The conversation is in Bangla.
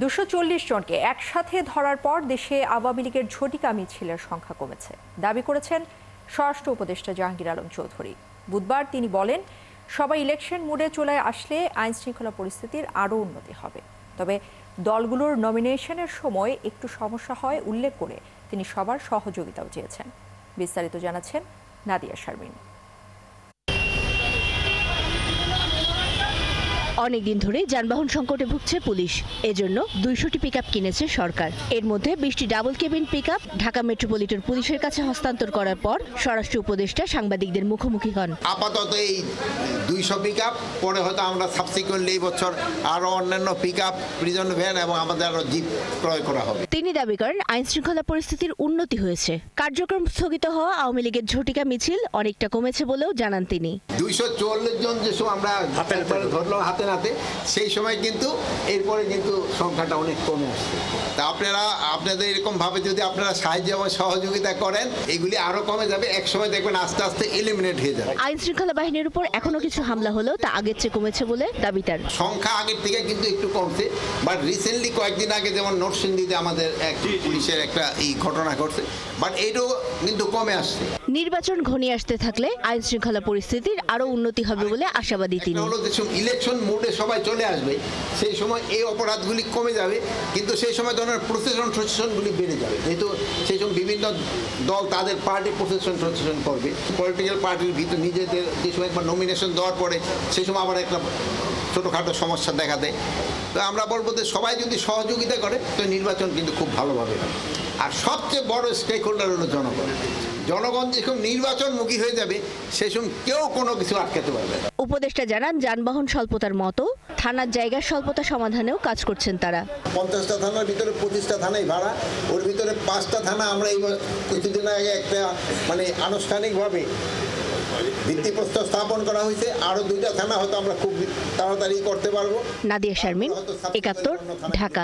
240 জনকে একসাথে ধরার পর দেশে আওয়ামী লীগের ঝটিকা মিছিলের সংখ্যা কমেছে দাবি করেছেন স্বরাষ্ট্র উপদেষ্টা জাহাঙ্গীর আলম চৌধুরী। বুধবার তিনি বলেন, সবাই ইলেকশন মোডে চলে আসলে আইন শৃঙ্খলা পরিস্থিতির আরও উন্নতি হবে। তবে দলগুলোর নমিনেশনের সময় একটু সমস্যা হয় উল্লেখ করে তিনি সবার সহযোগিতাও চেয়েছেন। বিস্তারিত জানাচ্ছেন নাদিয়া শারমিন। অনেকদিন ধরে যানবাহন সংকটে ভুগছে পুলিশ। এজন্য 200টি পিকআপ কিনেছে সরকার। এর মধ্যে 20টি double cabin pickup Dhaka metropolitan পুলিশের কাছে হস্তান্তর করার পর স্বরাষ্ট্র উপদেষ্টা সাংবাদিকদের মুখোমুখি হন। আপাতত এই 200 পিকআপ, পরে হয়তো আমরা সাবসিকুয়েন্টলি এই বছর আরও অন্যান্য পিকআপ, প্রিজন ভ্যান এবং আমাদের আরও জিপ ক্রয় করা হবে। তিনি দাবি করেন, আইন শৃঙ্খলা পরিস্থিতির উন্নতি হয়েছে। কার্যক্রম স্থগিত হওয়া আওয়ামী লীগের ঝটিকা মিছিল অনেকটা কমেছে বলেও জানান তিনি। 240 জন যে সময় আমরা ধরলাম হাতে নাতে, সেই সময় কিন্তু এরপরে কিন্তু সংখ্যাটা অনেক কমে আসছে। তা আপনাদের এরকম ভাবে যদি আপনারা সাহায্য এবং সহযোগিতা করেন, এগুলি আরো কমে যাবে। এক সময় দেখবেন আস্তে আস্তে এলিমিনেট হয়ে যাবে। আইন শৃঙ্খলা বাহিনীর উপর এখনো কিছু হামলা হলেও তা আগের চেয়ে কমেছে বলে দাবি তার। সংখ্যা আগের থেকে কিন্তু একটু কমছে, বাট রিসেন্টলি কয়েকদিন আগে যেমন নরসিংদীতে আমাদের এক পুলিশের একটা এই ঘটনা ঘটছে, বাট এইটাও কিন্তু কমে আসছে। নির্বাচন ঘনিয়ে আসতে থাকলে আইন শৃঙ্খলা পরিস্থিতির আরো উন্নতি হবে বলে আশাবাদী তিনি। ইলেকশন মোডে সবাই চলে আসবে, সেই সময় এই অপরাধগুলি কমে যাবে, কিন্তু সেই সময় ধরনের প্রসেশনগুলি বেড়ে যাবে। যেহেতু সেই সময় বিভিন্ন দল তাদের পার্টি প্রসেশন করবে, পলিটিক্যাল পার্টির ভিতরে নিজেদের যে সময় একবার নমিনেশন দেওয়ার পরে সেই সময় আবার একটা ছোটোখাটো সমস্যা দেখা দেয়। তো আমরা বলবো যে সবাই যদি সহযোগিতা করে তো নির্বাচন কিন্তু খুব ভালোভাবে হবে। আর সবচেয়ে বড় স্টেক হোল্ডার হলো জনগণ। জনগণ যখন নির্বাচনমুখী হয়ে যাবে, সেই সময় কেউ কোনো কিছু আটকাতে পারবে না। উপদেষ্টা জানান, যানবাহন স্বল্পতার মতো থানার জায়গার স্বল্পতা সমাধানেও কাজ করছেন তারা। 50টা থানার ভিতরে 25টা থানায় ভাড়া, ওর ভিতরে 5টা থানা আমরা এই কিছুদিন আগে একটা আনুষ্ঠানিকভাবে ভিত্তিপ্রস্তর স্থাপন করা হয়েছে। আরো 2টা থানা হয়তো আমরা খুব তাড়াতাড়ি করতে পারবো। নাদিয়া শারমিন, 71, ঢাকা।